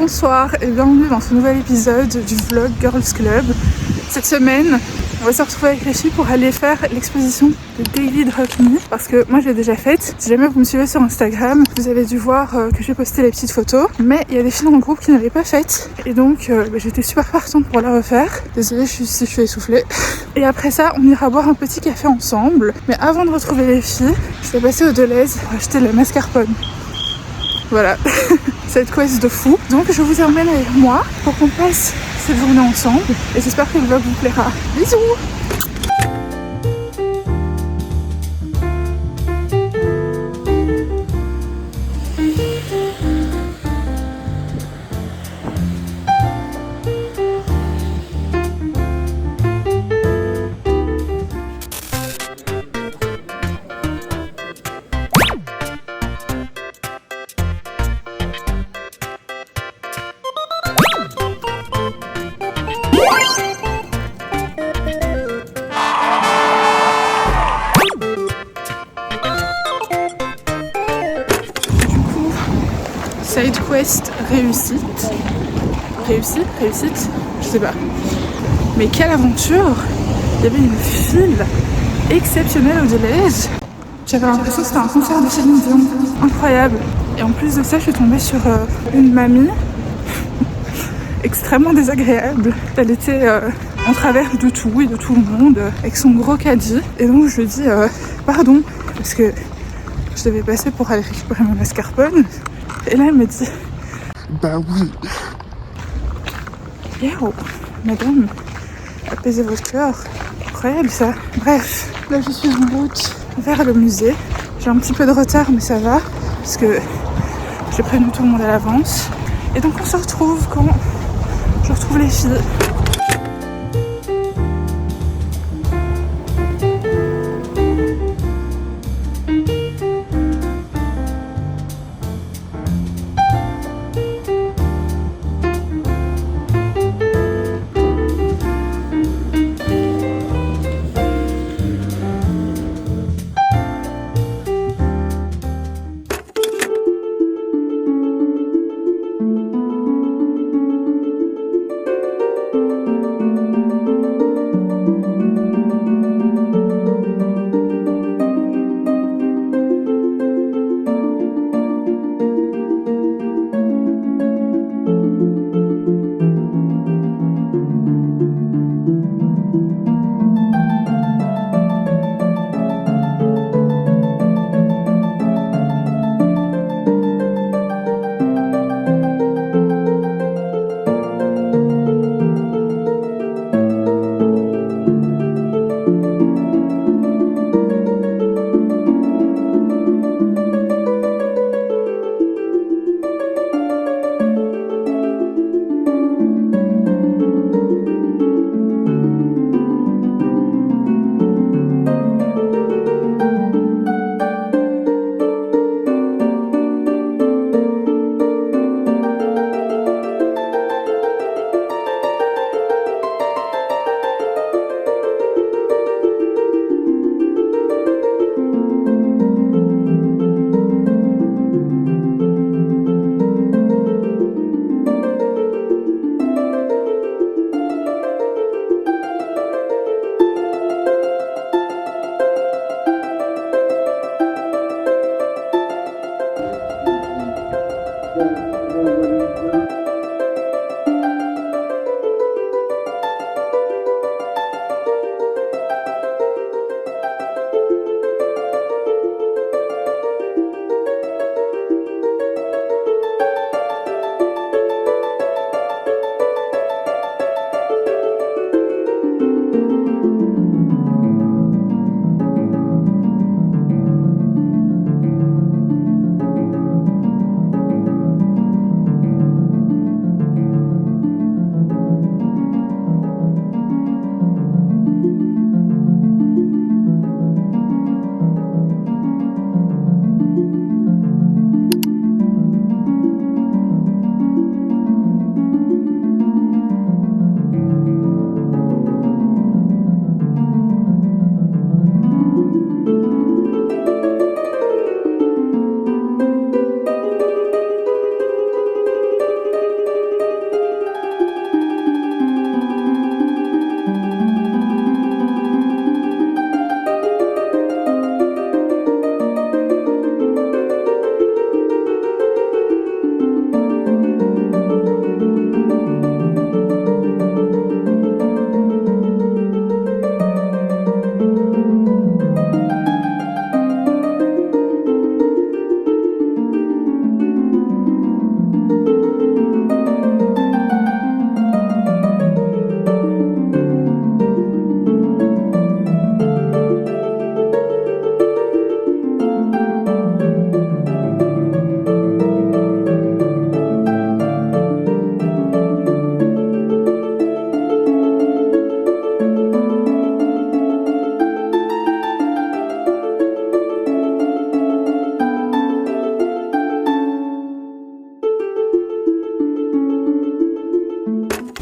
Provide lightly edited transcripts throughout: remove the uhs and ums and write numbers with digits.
Bonsoir et bienvenue dans ce nouvel épisode du vlog Girls Club. Cette semaine, on va se retrouver avec les filles pour aller faire l'exposition de Daily Drop Me parce que moi je l'ai déjà faite. Si jamais vous me suivez sur Instagram, vous avez dû voir que j'ai posté les petites photos, mais il y a des filles dans le groupe qui n'avaient pas faite et donc j'étais super partante pour la refaire. Désolée si je suis essoufflée. Et après ça, on ira boire un petit café ensemble. Mais avant de retrouver les filles, je vais passer au Deleuze pour acheter la mascarpone. Voilà, cette quest de fou. Donc je vous emmène avec moi pour qu'on passe cette journée ensemble et j'espère que le vlog vous plaira. Bisous! Side quest réussite, je sais pas. Mais quelle aventure! Il y avait une file exceptionnelle au Deleuze. J'avais l'impression que c'était un concert de Céline Dion, incroyable. Et en plus de ça, je suis tombée sur une mamie extrêmement désagréable. Elle était en travers de tout et de tout le monde avec son gros caddie. Et donc je lui dis pardon, parce que je devais passer pour aller récupérer mon mascarpone. Et là, elle me dit bah oui. Yo, madame, apaisez votre cœur. Incroyable ça. Bref, là je suis en route vers le musée. J'ai un petit peu de retard, mais ça va, parce que j'ai prévenu tout le monde à l'avance. Et donc on se retrouve quand je retrouve les filles.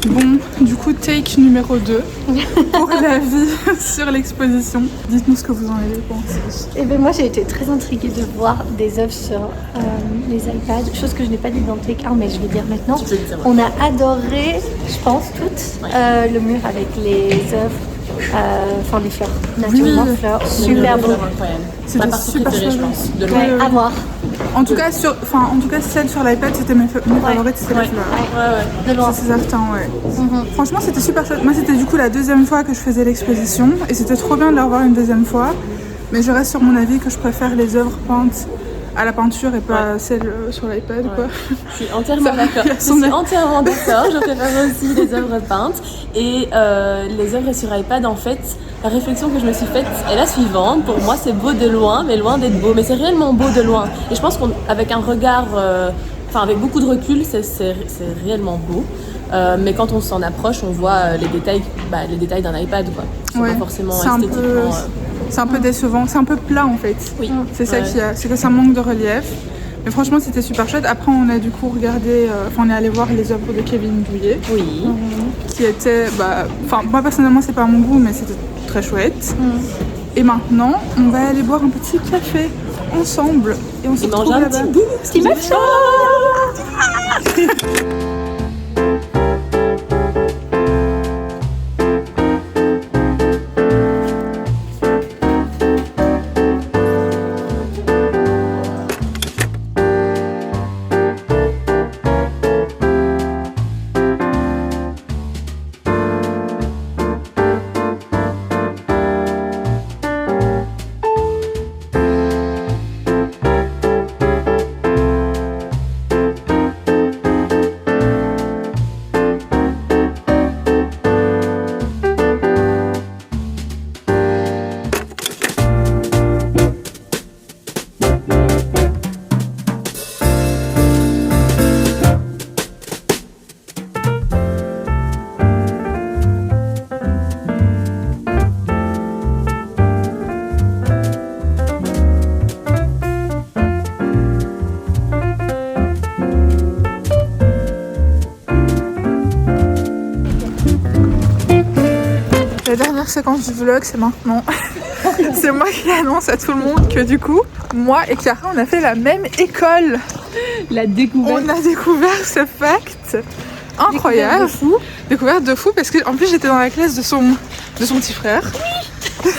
Bon, du coup, take numéro 2 pour l'avis sur l'exposition. Dites-nous ce que vous en avez pensé. Et ben moi j'ai été très intriguée de voir des œuvres sur les iPads, chose que je n'ai pas dit dans le take 1 mais je vais dire maintenant. On a adoré, je pense toutes, le mur avec les œuvres, enfin les fleurs, naturellement fleurs, super beau. C'était super préférée, je chouette. pense. De loin. Ouais, à voir. En tout cas, celle sur l'iPad, c'était mes favorites, c'était les fleurs. De loin. Ça, c'est certain, ouais. Franchement, c'était super chouette. Moi, c'était du coup la deuxième fois que je faisais l'exposition et c'était trop bien de la revoir une deuxième fois. Mais je reste sur mon avis que je préfère les œuvres peintes à la peinture et pas celles sur l'iPad, quoi. Je suis entièrement d'accord. Je préfère aussi les œuvres peintes. Et les œuvres sur iPad, en fait, la réflexion que je me suis faite est la suivante. Pour moi, c'est beau de loin, mais loin d'être beau. Mais c'est réellement beau de loin. Et je pense qu'avec un regard, avec beaucoup de recul, c'est réellement beau. Mais quand on s'en approche, on voit les détails d'un iPad, quoi. C'est pas forcément esthétiquement... C'est un peu décevant, c'est un peu plat en fait. Oui. C'est ça qu'il y a, c'est que ça manque de relief. Mais franchement, c'était super chouette. Après, on a du coup regardé, on est allé voir les œuvres de Kevin Douillet. Oui. Qui étaient, moi personnellement, c'est pas à mon goût, mais c'était très chouette. Et maintenant, on va aller boire un petit café ensemble. Et on se retrouve là-bas. Petit matcha. La dernière séquence du vlog, c'est maintenant. C'est moi qui annonce à tout le monde que du coup, moi et Chiara, on a fait la même école. La découverte. On a découvert ce fact incroyable. Découverte de fou parce que en plus j'étais dans la classe de son petit frère. Oui.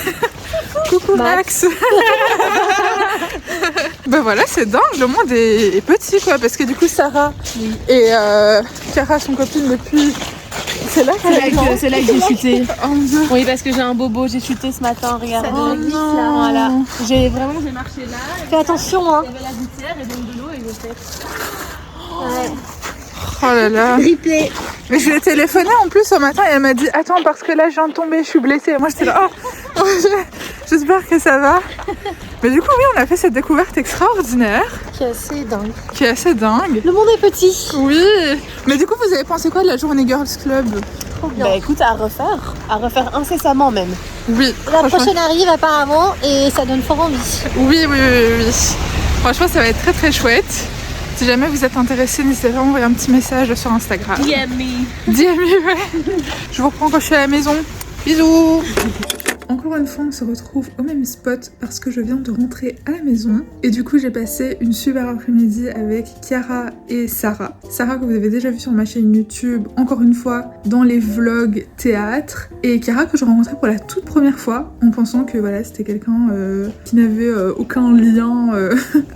Coucou Max. Ben voilà, c'est dingue, le monde est petit quoi, parce que du coup Sarah et Chiara sont copines depuis... C'est là que j'ai chuté. Oh mon Dieu. Oui, parce que j'ai un bobo, j'ai chuté ce matin, regarde. Ça glisse, là. Voilà. J'ai marché là. Fais attention, hein. Il y avait la gouttière et donc de l'eau et j'ai fait... Oh là là. Replay. Mais je lui ai téléphoné en plus ce matin et elle m'a dit attends parce que là je viens de tomber, je suis blessée. Et moi j'étais là oh j'espère que ça va. Mais du coup oui, on a fait cette découverte extraordinaire Qui est assez dingue. qui est assez dingue. Le monde est petit. Oui. Mais du coup vous avez pensé quoi de la journée Girls Club? Trop bien. Bah écoute, à refaire incessamment même. Oui. La franchement- prochaine arrive apparemment et ça donne fort envie. Oui. Franchement ça va être très très chouette. Si jamais vous êtes intéressés, n'hésitez pas à m'envoyer un petit message sur Instagram. DM me. DM, ouais. Je vous reprends quand je suis à la maison. Bisous. Encore une fois, on se retrouve au même spot parce que je viens de rentrer à la maison. Et du coup, j'ai passé une super après-midi avec Chiara et Sarah. Sarah que vous avez déjà vu sur ma chaîne YouTube, encore une fois, dans les vlogs théâtre. Et Chiara que je rencontrais pour la toute première fois, en pensant que voilà, c'était quelqu'un qui n'avait aucun lien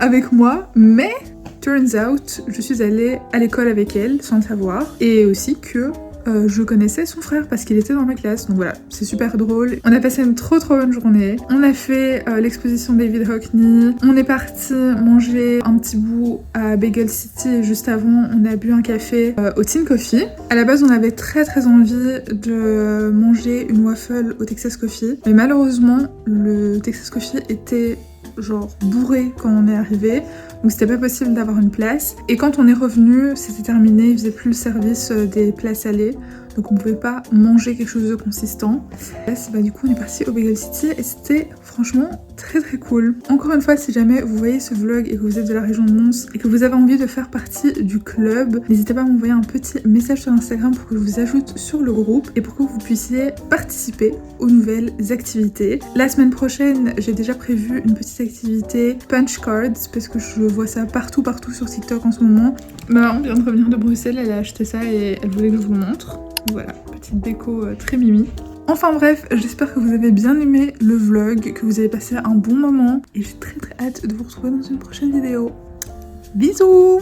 avec moi. Mais... turns out, je suis allée à l'école avec elle sans le savoir et aussi que je connaissais son frère parce qu'il était dans ma classe, donc voilà, c'est super drôle. On a passé une trop bonne journée. On a fait l'exposition David Hockney. On est parti manger un petit bout à Bagel City et juste avant, on a bu un café au Teen Coffee. À la base, on avait très envie de manger une waffle au Texas Coffee, mais malheureusement, le Texas Coffee était genre bourré quand on est arrivé. donc c'était pas possible d'avoir une place. Et quand on est revenu, c'était terminé, ils faisaient plus le service des plats salés, donc on pouvait pas manger quelque chose de consistant. Bah, du coup on est parti au Bagel City et c'était franchement très très cool. Encore une fois, si jamais vous voyez ce vlog et que vous êtes de la région de Mons et que vous avez envie de faire partie du club, n'hésitez pas à m'envoyer un petit message sur Instagram pour que je vous ajoute sur le groupe et pour que vous puissiez participer aux nouvelles activités. La semaine prochaine, j'ai déjà prévu une petite activité punch cards parce que je vois ça partout sur TikTok en ce moment. Ma maman vient de revenir de Bruxelles, elle a acheté ça et elle voulait que je vous montre. Voilà, petite déco très mimi. Enfin bref, j'espère que vous avez bien aimé le vlog, que vous avez passé un bon moment et j'ai très hâte de vous retrouver dans une prochaine vidéo. Bisous!